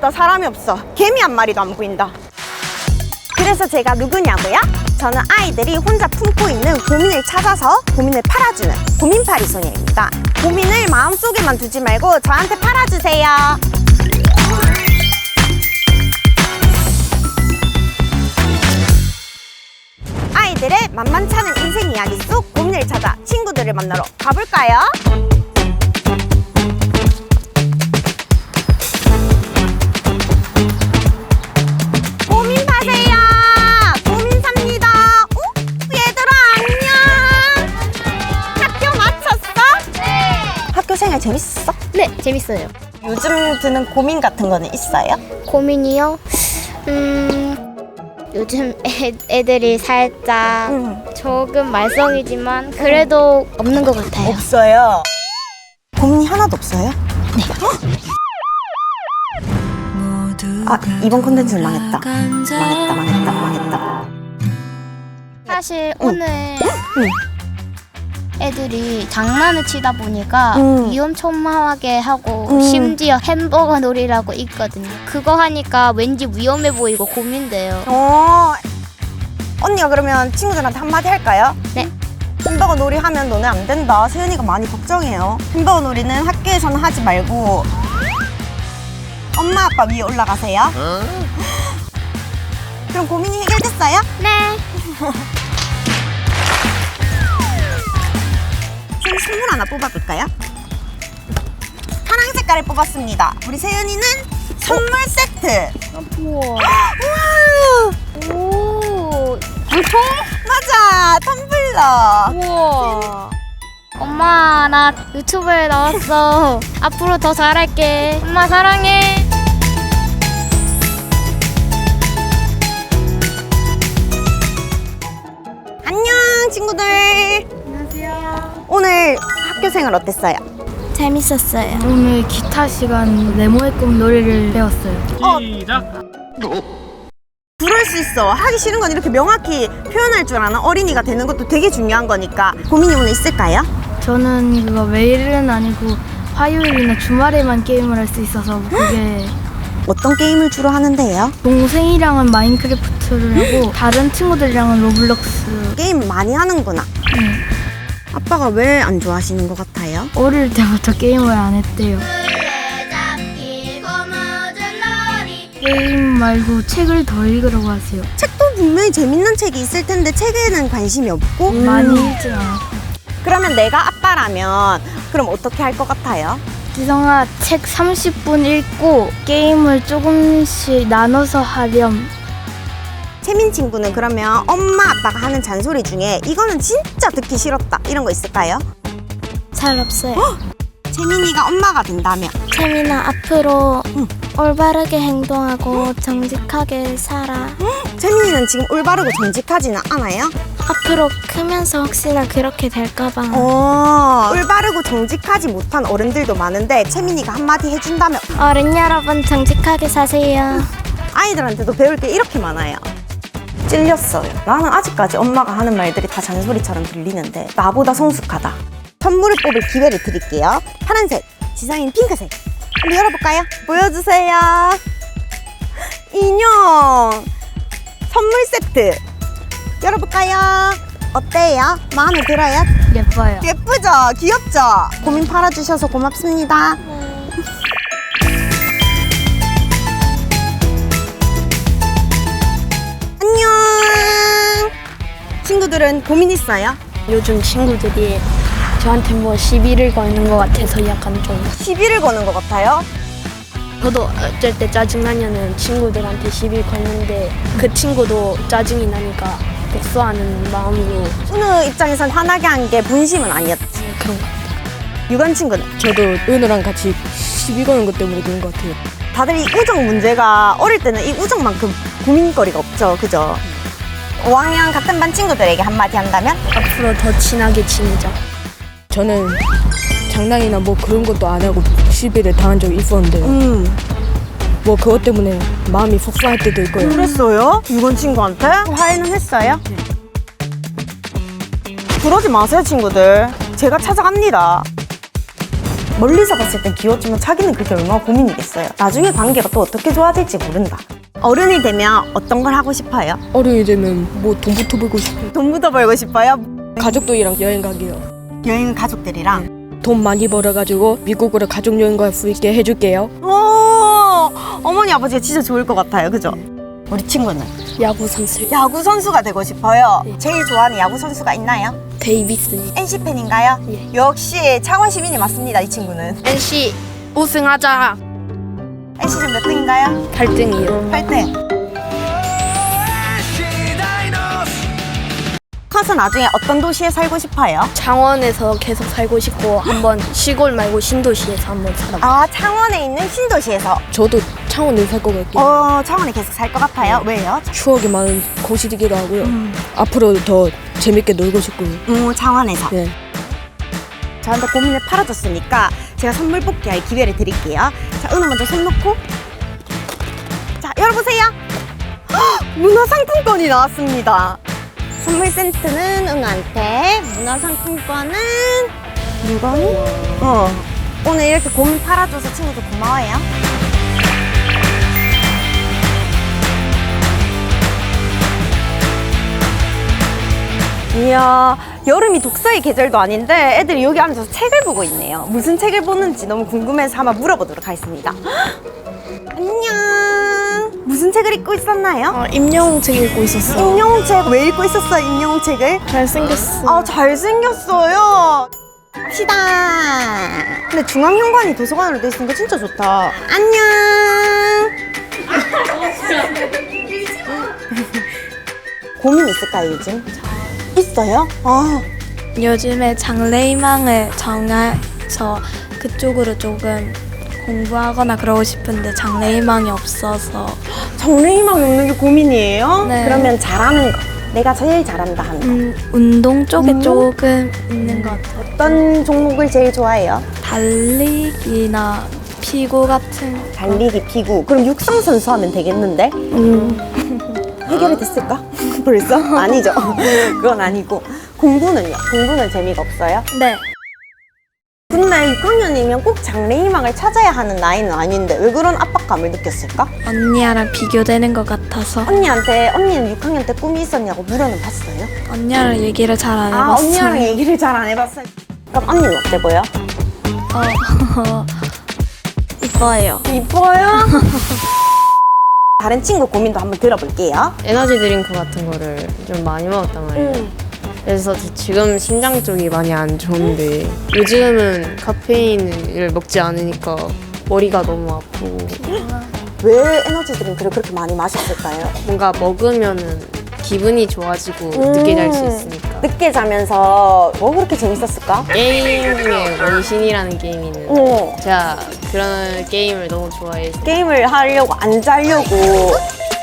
없다, 사람이 없어. 개미 한 마리도 안 보인다. 그래서 제가 누구냐고요? 저는 아이들이 혼자 품고 있는 고민을 찾아서 고민을 팔아주는 고민팔이 소녀입니다. 고민을 마음속에만 두지 말고 저한테 팔아주세요. 아이들의 만만찮은 인생 이야기 속 고민을 찾아 친구들을 만나러 가볼까요? 고민 파세요. 고민 삽니다. 얘들아 안녕. 학교 마쳤어? 네. 학교 생활 재밌었어? 네, 재밌어요. 요즘 드는 고민 같은 거는 있어요? 고민이요? 요즘 애들이 살짝 조금 말썽이지만 그래도 없는 것 같아요. 없어요. 고민이 하나도 없어요? 네. 아, 이번 콘텐츠는 망했다. 망했다. 사실 오늘 애들이 장난을 치다 보니까 위험천만하게 하고 심지어 햄버거 놀이라고 있거든요. 그거 하니까 왠지 위험해 보이고 고민돼요. 언니가 그러면 친구들한테 한마디 할까요? 네. 햄버거 놀이 하면 너네 안 된다. 세연이가 많이 걱정해요. 햄버거 놀이는 학교에서는 하지 말고 엄마 아빠 위에 올라가세요. 그럼 고민이 해결됐어요? 네. 선물 하나 뽑아볼까요? 파랑 색깔을 뽑았습니다. 우리 세연이는 선물 세트. 우와. 우와. 오. 물통? 맞아, 텀블러. 우와. 엄마, 나 유튜브에 나왔어. 앞으로 더 잘할게. 엄마 사랑해. 안녕 친구들. 안녕하세요. 오늘 학교 생활 어땠어요? 재밌었어요. 오늘 기타 시간 네모의 꿈 노래를 배웠어요. 시작! 그럴 수 있어. 하기 싫은 건 이렇게 명확히 표현할 줄 아는 어린이가 되는 것도 되게 중요한 거니까. 고민이 오늘 있을까요? 저는 그거 매일은 아니고 화요일이나 주말에만 게임을 할 수 있어서 그게 어떤 게임을 주로 하는데요? 동생이랑은 마인크래프트를 하고 다른 친구들이랑은 로블록스. 게임 많이 하는구나. 아빠가 왜 안 좋아하시는 것 같아요? 어릴 때부터 게임을 안 했대요. 게임 말고 책을 더 읽으라고 하세요. 책도 분명히 재밌는 책이 있을 텐데 책에는 관심이 없고 많이 읽진 않았고. 그러면 내가 아빠라면 그럼 어떻게 할 것 같아요? 기성아, 책 30분 읽고 게임을 조금씩 나눠서 하렴. 채민 친구는 그러면 엄마 아빠가 하는 잔소리 중에 이거는 진짜 듣기 싫었다 이런 거 있을까요? 잘 없어요. 채민이가 엄마가 된다면 채민아, 앞으로 올바르게 행동하고 정직하게 살아. 채민이는 지금 올바르고 정직하지는 않아요? 앞으로 크면서 혹시나 그렇게 될까봐. 올바르고 정직하지 못한 어른들도 많은데 채민이가 한마디 해준다면 어른 여러분, 정직하게 사세요. 아이들한테도 배울 게 이렇게 많아요. 찔렸어요. 나는 아직까지 엄마가 하는 말들이 다 잔소리처럼 들리는데 나보다 성숙하다. 선물을 뽑을 기회를 드릴게요. 파란색, 지성이는 핑크색. 한번 열어볼까요? 보여주세요. 인형 선물 세트 열어볼까요? 어때요? 마음에 들어요? 예뻐요. 예쁘죠? 귀엽죠? 고민 팔아주셔서 고맙습니다. 안녕. 친구들은 고민 있어요? 요즘 친구들이 저한테 뭐 시비를 거는 것 같아서 약간 좀 시비를 거는 것 같아요? 저도 어쩔 때 짜증나냐는 친구들한테 시비 거는데 그 친구도 짜증이 나니까 복수하는 마음으로 은우 입장에선 화나게 한 게 본심은 아니었지. 그런 것 같아요. 유관 친구는? 저도 은우랑 같이 시비 거는 것 때문에 그런 것 같아요. 다들 이 우정 문제가 어릴 때는 이 우정만큼 고민거리가 없죠. 그죠? 5학년 같은 반 친구들에게 한마디 한다면? 앞으로 더 친하게 지내자. 저는 장난이나 뭐 그런 것도 안 하고 시비를 당한 적이 있었는데 뭐 그것 때문에 마음이 속상할 때도 있고요. 그랬어요? 유관 친구한테? 화해는 했어요? 그러지 마세요 친구들. 제가 찾아갑니다. 멀리서 봤을 땐 귀엽지만 자기는 그게 얼마나 고민이겠어요. 나중에 관계가 또 어떻게 좋아질지 모른다. 어른이 되면 어떤 걸 하고 싶어요? 어른이 되면 뭐 돈부터 벌고 싶어요. 돈부터 벌고 싶어요? 가족들이랑 여행 가기요. 여행은 가족들이랑? 돈 많이 벌어가지고 미국으로 가족 여행 갈 수 있게 해줄게요. 오, 어머니 아버지가 진짜 좋을 것 같아요. 그죠? 우리 친구는? 야구 선수. 야구 선수가 되고 싶어요. 제일 좋아하는 야구 선수가 있나요? 데이비스. NC 팬인가요? 역시 창원 시민이 맞습니다. 이 친구는. NC 우승하자. NC 지금 몇 등인가요? 8등이요. 8등. 커서 나중에 어떤 도시에 살고 싶어요? 창원에서 계속 살고 싶고 한번 시골 말고 신도시에서 한번 살아보고. 아, 창원에 있는 신도시에서. 저도 창원에 살 것 같아요. 창원에 계속 살 것 같아요. 왜요? 추억이 많은 곳이기도 하고요. 앞으로 더 재밌게 놀고 싶고요. 창원에서. 네. 저한테 고민을 팔아줬으니까 제가 선물 뽑기 할 기회를 드릴게요. 자, 은우 먼저 손 놓고. 자, 열어보세요. 헉, 문화상품권이 나왔습니다. 선물 센트는 은우한테, 문화상품권은 물건이? 오늘 이렇게 고민 팔아줘서 친구들 고마워요. 이야, 여름이 독서의 계절도 아닌데 애들이 여기 앉아서 책을 보고 있네요. 무슨 책을 보는지 너무 궁금해서 한번 물어보도록 하겠습니다. 안녕. 무슨 책을 읽고 있었나요? 임영웅 책 읽고 있었어. 임영웅 책. 왜 읽고 있었어요, 임영웅 책을? 잘생겼어. 아, 잘생겼어요. 갑시다. 근데 중앙현관이 도서관으로 돼 있으니까 진짜 좋다. 안녕. 고민 있을까요, 요즘? 있어요? 요즘에 장래희망을 정해서 그쪽으로 조금 공부하거나 그러고 싶은데 장래희망이 없어서. 장래희망이 없는 게 고민이에요? 네. 그러면 잘하는 거. 내가 제일 잘한다 하는 거. 운동 쪽에 조금 있는 것 같아요. 어떤 종목을 제일 좋아해요? 달리기나 피구 같은. 달리기, 피구. 그럼 육상선수 하면 되겠는데? 해결이 됐을까? 벌써? 아니죠. 그건 아니고. 공부는요? 공부는 재미가 없어요? 네. 근데 6학년이면 꼭 장래희망을 찾아야 하는 나이는 아닌데 왜 그런 압박감을 느꼈을까? 언니랑 비교되는 것 같아서. 언니는 6학년 때 꿈이 있었냐고 물어는 봤어요? 언니랑 얘기를 잘 안 해봤어요. 언니랑 얘기를 잘 안 해봤어요. 그럼 언니는 어때 보여? 이뻐요. 이뻐요? 다른 친구 고민도 한번 들어볼게요. 에너지 드링크 같은 거를 좀 많이 먹었단 말이에요. 그래서 지금 심장 쪽이 많이 안 좋은데 요즘은 카페인을 먹지 않으니까 머리가 너무 아프고 왜 에너지 드링크를 그렇게 많이 마셨을까요? 뭔가 먹으면은 기분이 좋아지고 늦게 잘 수 있으니까. 늦게 자면서 뭐 그렇게 재밌었을까? 게임 중에 원신이라는 게임이 있는데 제가 그런 게임을 너무 좋아해서 게임을 하려고 안 자려고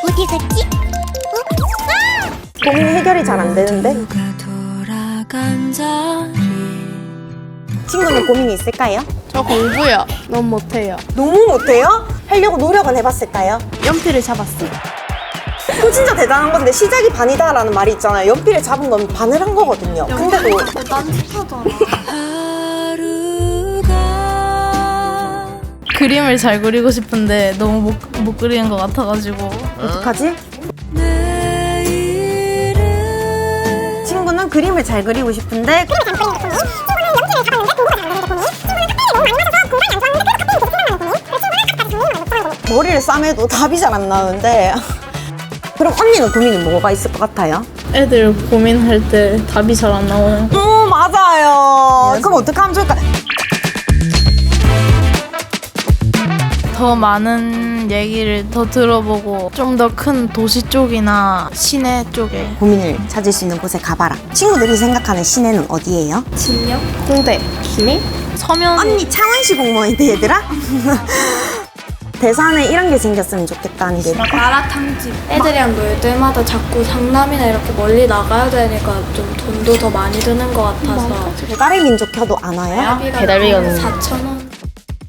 어디 갔지? 고민 해결이 잘 안 되는데 친구는 고민이 있을까요? 저 공부요. 너무 못해요. 너무 못해요? 하려고 노력은 해봤을까요? 연필을 잡았어요. 그거 진짜 대단한 건데 시작이 반이다라는 말이 있잖아요. 연필을 잡은 건 반을 한 거거든요. 근데도 그림을 잘 그리고 싶은데 너무 못 그리는 것 같아가지고. 어떡하지? 친구는 그림을 잘 그리고 싶은데 머리를 싸매도 답이 잘 안 나오는데 그럼 언니는 고민이 뭐가 있을 것 같아요? 애들 고민할 때 답이 잘 안 나오는. 맞아요. 그럼 어떻게 하면 좋을까? 더 많은 얘기를 더 들어보고 좀 더 큰 도시 쪽이나 시내 쪽에. 고민을 찾을 수 있는 곳에 가봐라. 친구들이 생각하는 시내는 어디예요? 홍대, 김해? 서면. 언니 창원시 공무원인데 얘들아? 대산에 이런 게 생겼으면 좋겠다는 게 마라탕집. 애들이랑 놀 때마다 자꾸 상남이나 이렇게 멀리 나가야 되니까 좀 돈도 더 많이 드는 것 같아서. 배달의 민족 켜도 안 와요? 배달비가 너무 4,000원.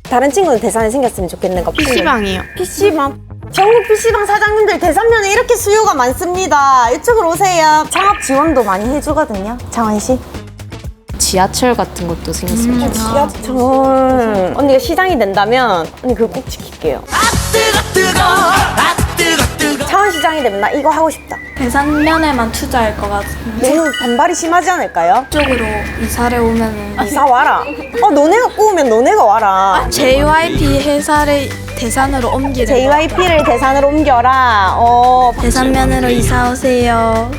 다른 친구는 대산에 생겼으면 좋겠는 거 PC방이요. PC방? 전국 PC방 사장님들 대산면에 이렇게 수요가 많습니다. 이쪽으로 오세요. 창업 지원도 많이 해주거든요. 창원시. 지하철 같은 것도 생겼으면 좋겠어요. 지하철. 언니가 시장이 된다면 언니 그거 꼭 지킬게요. 차원시장이 되면 나 이거 하고 싶다. 대산면에만 투자할 것 같은데 너무 반발이 심하지 않을까요? 이쪽으로 이사를 오면은 이사 와라. 너네가 꼬우면 너네가 와라. JYP 회사를 대산으로 옮기는 JYP를 대산으로 옮겨라. 대산면으로 이사 오세요.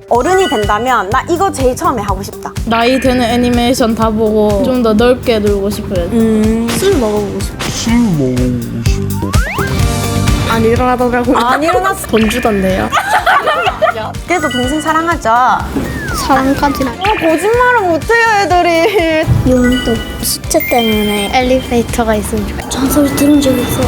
어른이 된다면 나 이거 제일 처음에 하고 싶다. 나이 되는 애니메이션 다 보고 좀 더 넓게 놀고 싶어요. 술 먹어보고 싶어. 안 일어나더라고요. 안 일어났어. 돈 주던데요. 그래서 동생 사랑하자. 사람까지는 거짓말을 못해요 애들이. 용도 숫자 때문에 엘리베이터가 있으면 좋겠어. 잔소리 들은 적 있어.